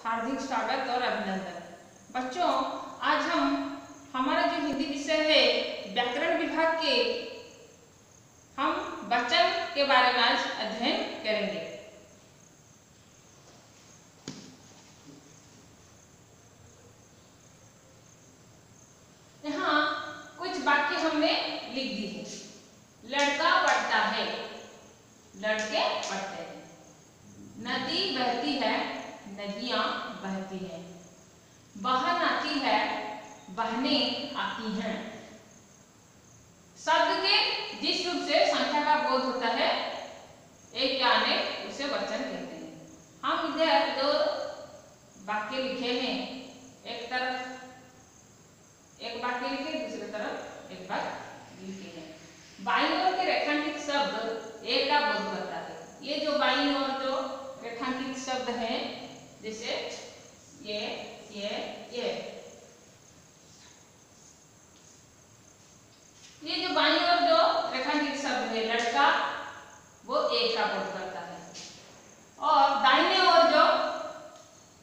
हार्दिक स्वागत और अभिनंदन। बच्चों, आज हमारा जो हिंदी विषय है व्याकरण विभाग के हम वचन के बारे में आज अध्ययन करेंगे। यहाँ कुछ वाक्य हमने लिख दी है। लड़का पढ़ता है, लड़के पढ़ते हैं। नदी बहती है, नदियां बहती हैं। बहन आती है, बहनें आती हैं। शब्द के जिस रूप से संख्या का बोध होता है एक या अनेक, उसे वचन कहते हैं। हम इधर दो वाक्य लिखे हैं, एक तरफ एक वाक्य लिखे, दूसरी तरफ एक वाक्य लिखे हैं। बाईं ओर के रेखांकित शब्द एक का बोध करता है। ये जो बाईं ओर जो रेखांकित शब्द हैं, जैसे ये जो बाईं ओर जो रेखांकित शब्द है लड़का, वो एक का बोध करता है, और दाहिने ओर जो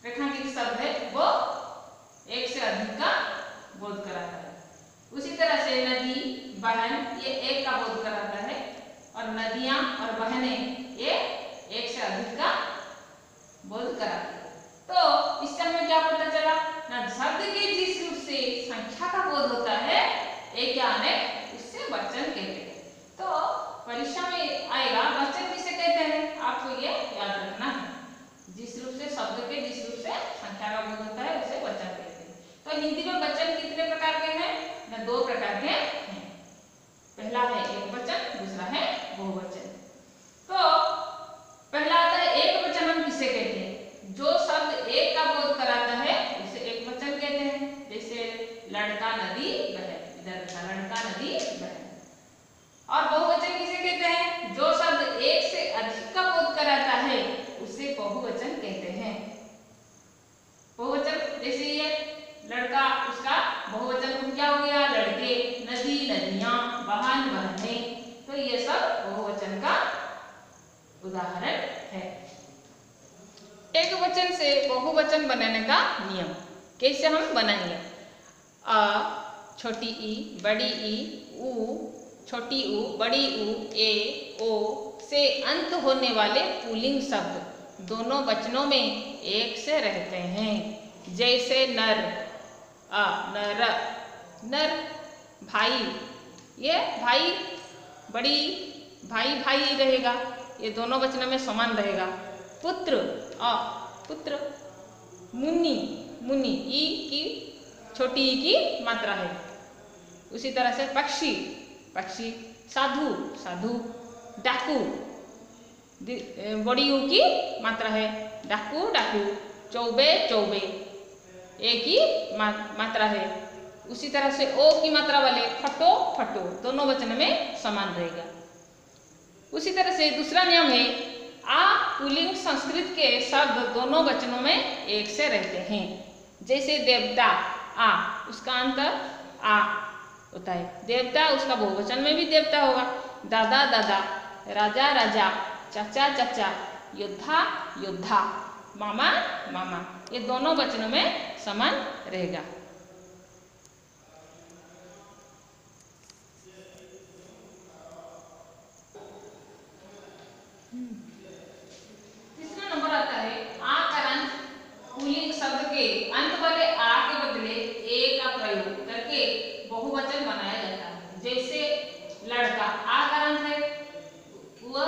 रेखांकित शब्द है वो एक से अधिक का बोध कराता है। उसी तरह से नदी, बहन, ये एक का बोध कराता है, और नदियां और बहनें ये एक से अधिक का बोध कराती है। तो इससे हमें क्या पता चला ना, शब्द के जिस रूप से संख्या का बोध होता है एक या अनेक, उससे वचन कहते हैं। तो परीक्षा में आएगा वचन किसे कहते हैं, आपको ये याद रखना है। जिस रूप से शब्द के जिस रूप से संख्या का बोध होता है उसे वचन कहते हैं। तो हिंदी में वचन कितने प्रकार के हैं ना, दो प्रकार के हैं। पहला है एक वचन, दूसरा है बहुवचन। तो पहला आता है एक वचन। हम किसे कहते हैं, जो शब्द एक का बोध कराता है उसे एक वचन कहते हैं। जैसे लड़का नदी बहन, इधर लड़का नदी बहन। और बहुवचन किसे कहते हैं, जो शब्द एक से अधिक का बोध कराता है उसे बहुवचन कहते हैं। बहुवचन जैसे ये लड़का, उसका बहुवचन क्या हो गया, लड़के, नदी, नदियां, बहन, बहनें। तो ये सब बहुवचन का उदाहरण है। एक वचन से बहुवचन बनाने का नियम कैसे हम बनाएंगे। अ, छोटी ई, बड़ी ई, उ, छोटी उ, बड़ी उ, ए, ओ से अंत होने वाले पुल्लिंग शब्द दोनों वचनों में एक से रहते हैं। जैसे नर, अ, नर, नर, भाई, ये भाई, बड़ी भाई, भाई रहेगा, ये दोनों वचनों में समान रहेगा। पुत्र, अ, पुत्र। मुनि, मुनि, ई की छोटी ई की मात्रा है। उसी तरह से पक्षी, पक्षी। साधु, साधु। डाकू, बड़ी ऊ की मात्रा है, डाकू, डाकू। चौबे, चौबे, एक ही मात्रा है। उसी तरह से ओ की मात्रा वाले फटो, फटो, दोनों वचन में समान रहेगा। उसी तरह से दूसरा नियम है, आ पुल्लिंग संस्कृत के शब्द दोनों वचनों में एक से रहते हैं। जैसे देवता, आ, उसका अंत आ होता है। देवता, उसका बहुवचन में भी देवता होगा। दादा, दादा। राजा, राजा। चाचा, चाचा। योद्धा, योद्धा। मामा, मामा, ये दोनों वचनों में समान रहेगा। तीसरा नंबर आता है आ का अंत पुल्लिंग शब्द के अंत वाले आ के बदले ए का प्रयोग करके बहुवचन बनाया जाता है। जैसे लड़का, आ का अंत है, वो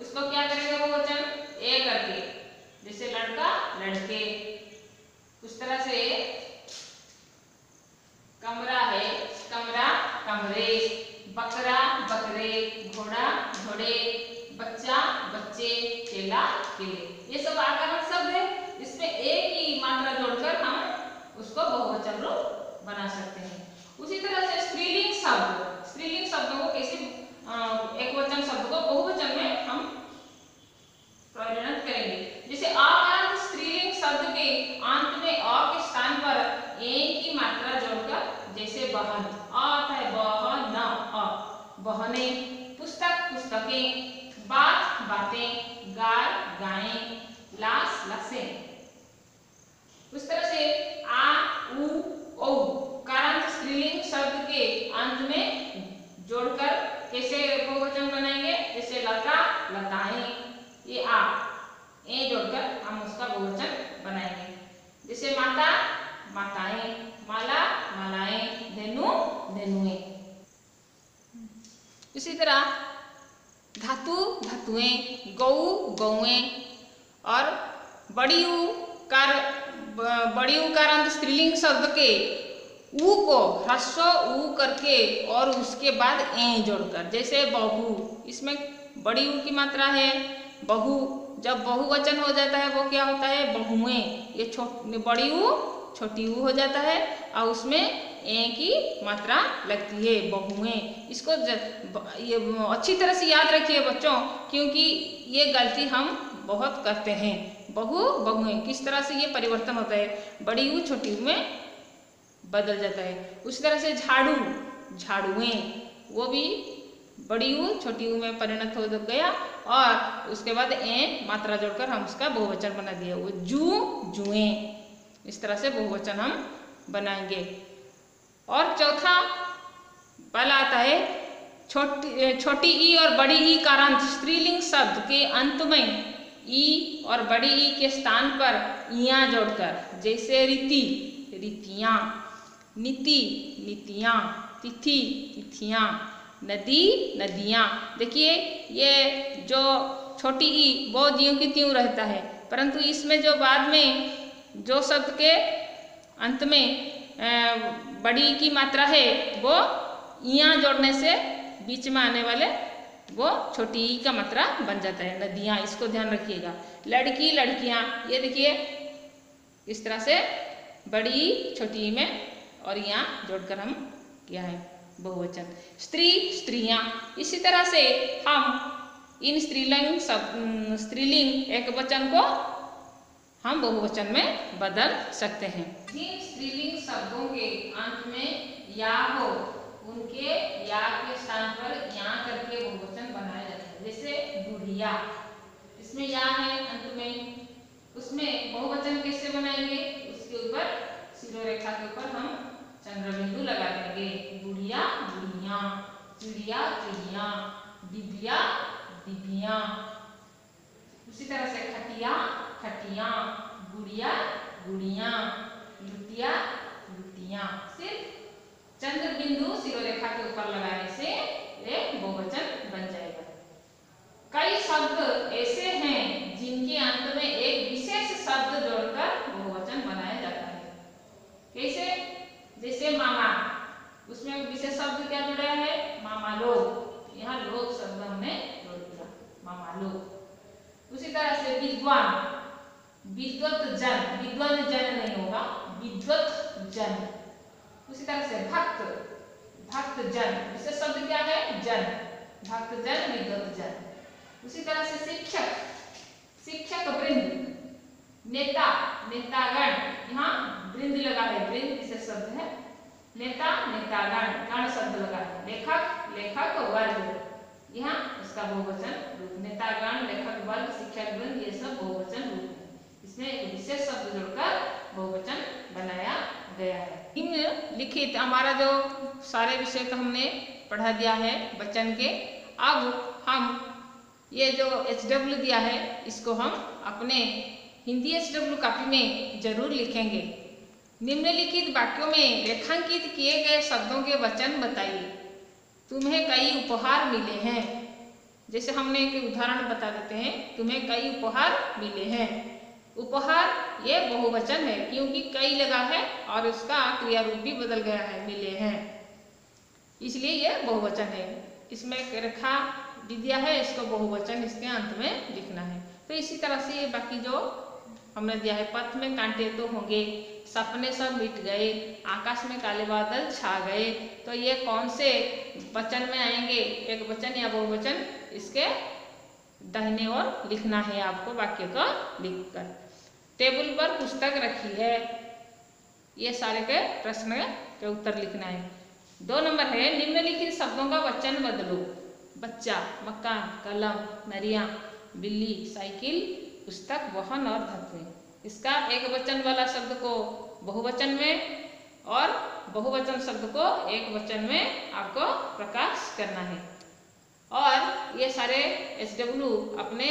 इसको क्या करेंगे बहुवचन, ए करके। जैसे लड़का, लड़के। उस तरह से कमरा है, कमरा, कमरे। बकरा, बकरे। घोड़ा, घोड़े। बच्चा, बच्चे। केला, केले। ये सब आकरण शब्द है, इसमें एक ही मात्रा जोड़कर हम उसको बहुवचन रूप बना सकते हैं। उसी तरह से स्त्रीलिंग शब्द, स्त्रीलिंग शब्दों को कैसे एक वचन शब्द को बहुवचन में हम परिणत करेंगे। जैसे अ स्त्रीलिंग शब्द के अंत में अ के स्थान पर एक ही मात्रा जोड़कर, जैसे बहन, अ आता है बहन, अ, बहने। पुस्तक, पुस्तकें। बात, बातें। गाय, गायें। धुएं, गऊ गौएं। और बड़ी ऊ कार स्त्रीलिंग शब्द के ऊ को ह्रस्व ऊ करके और उसके बाद ए जोड़कर, जैसे बहू, इसमें बड़ी ऊ की मात्रा है बहु, जब बहुवचन हो जाता है वो क्या होता है बहुएं, ये बड़ी ऊ छोटी ऊ हो जाता है और उसमें ए की मात्रा लगती है बहुएं। इसको ये अच्छी तरह से याद रखिए बच्चों, क्योंकि ये गलती हम बहुत करते हैं। बहुएं किस तरह से ये परिवर्तन होता है, बड़ी ऊ छोटी ऊ में बदल जाता है। उसी तरह से झाड़ू, झाड़ुएं, वो भी बड़ी ऊ छोटी ऊ में परिणत हो गया और उसके बाद ए मात्रा जोड़कर हम उसका बहुवचन बना दिया, वो जुएं। इस तरह से बहुवचन हम बनाएंगे। और चौथा पहला आता है छोटी ई और बड़ी ई कारांत स्त्रीलिंग शब्द के अंत में ई और बड़ी ई के स्थान पर इयां जोड़कर, जैसे रीति, रीतियां, नीति, नीतियां, तिथि, तिथियां, नदी, नदियां। देखिए ये जो छोटी ई वो ज्यों की त्यों रहता है, परंतु इसमें जो बाद में जो शब्द के अंत में बड़ी की मात्रा है वो इयां जोड़ने से बीच में आने वाले वो छोटी ई का मात्रा बन जाता है, नदियां। इसको ध्यान रखिएगा। लड़की, लड़कियां, ये देखिए इस तरह से बड़ी छोटी ई में और यहाँ जोड़कर हम किया है बहुवचन। स्त्री, स्त्रियां, इसी तरह से हम इन स्त्रीलिंग एक वचन को हम बहुवचन में बदल सकते हैं। जिन स्त्रीलिंग शब्दों के अंत में या हो उनके या के स्थान पर या करके बहुवचन बनाया जाता है, जैसे बुढ़िया, इसमें या है अंत में, उसमें बहुवचन कैसे बनाएंगे, उसके ऊपर शिरोरेखा के ऊपर हम चंद्र बिंदु लगा देंगे। बुढ़िया, बुढ़िया, चिड़िया, चिड़िया, डिबिया, डिबिया। उसी तरह से खटिया, खटिया, गुड़िया, गुड़िया, लुटिया, लुटिया। सिर्फ चंद्र बिंदु शिरोरेखा के ऊपर लगाने से एक बहुवचन बन जाएगा। कई शब्द ऐसे हैं जिनके अंत में एक विशेष शब्द जोड़कर बहुवचन बनाया जाता है। कैसे, जैसे मामा, उसमें विशेष शब्द क्या जुड़ा है, मामा लोग, यहाँ लोग शब्द हमने जोड़ दिया, मामा लोग। उसी तरह से विद्वान, विद्वत जन, विद्वान जन नहीं होगा, विद्वत जन। उसी तरह से भक्त, भक्त जन, विशेष शब्द क्या है, जन, भक्त जन, विद्वत जन। उसी तरह से शिक्षक, शिक्षक वृंद, नेता, नेतागण, यहाँ वृंद लगा है, वृंद विशेष शब्द है, नेता, नेतागण, गण शब्द लगा है। लेखक, लेखक वर्ग, यहाँ उसका बहुवचन रूप, नेतागण, लेखक वर्ग, शिक्षक वृंद, ये सब बहुवचन रूप है। इसमें एक विशेष शब्द जोड़कर बहुवचन बनाया गया है। निम्नलिखित हमारा जो सारे विषय का हमने पढ़ा दिया है वचन के, अब हम ये जो HW दिया है इसको हम अपने हिंदी HW कॉपी में जरूर लिखेंगे। निम्नलिखित वाक्यों में रेखांकित किए गए शब्दों के वचन बताइए। तुम्हें कई उपहार मिले हैं, जैसे हमने एक उदाहरण बता देते हैं, तुम्हें कई उपहार मिले हैं। उपहार ये बहुवचन है क्योंकि कई लगा है और उसका क्रिया रूप भी बदल गया है, मिले हैं, इसलिए ये बहुवचन है। इसमें रेखा विद्या है, इसको बहुवचन इसके अंत में लिखना है। तो इसी तरह से ये बाकी जो हमने दिया है, पथ में कांटे तो होंगे, सपने सब मिट गए, आकाश में काले बादल छा गए, तो ये कौन से वचन में आएंगे, एक वचन या बहुवचन, इसके दाहिने ओर लिखना है आपको वाक्य को लिखकर। टेबल पर पुस्तक रखी है, ये सारे के प्रश्न के उत्तर लिखना है। 2 नंबर है निम्नलिखित शब्दों का वचन बदलो। बच्चा, मकान, कलम, नरिया, बिल्ली, साइकिल, पुस्तक, वाहन और धतुएं। इसका एक वचन वाला शब्द को बहुवचन में और बहुवचन शब्द को एक वचन में आपको प्रकाश करना है। और ये सारे HW अपने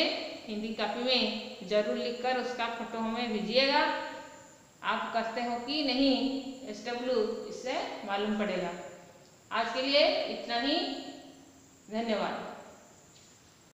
हिंदी कॉपी में जरूर लिखकर उसका फोटो हमें भेजिएगा। आप करते हो कि नहीं HW, इससे मालूम पड़ेगा। आज के लिए इतना ही, धन्यवाद।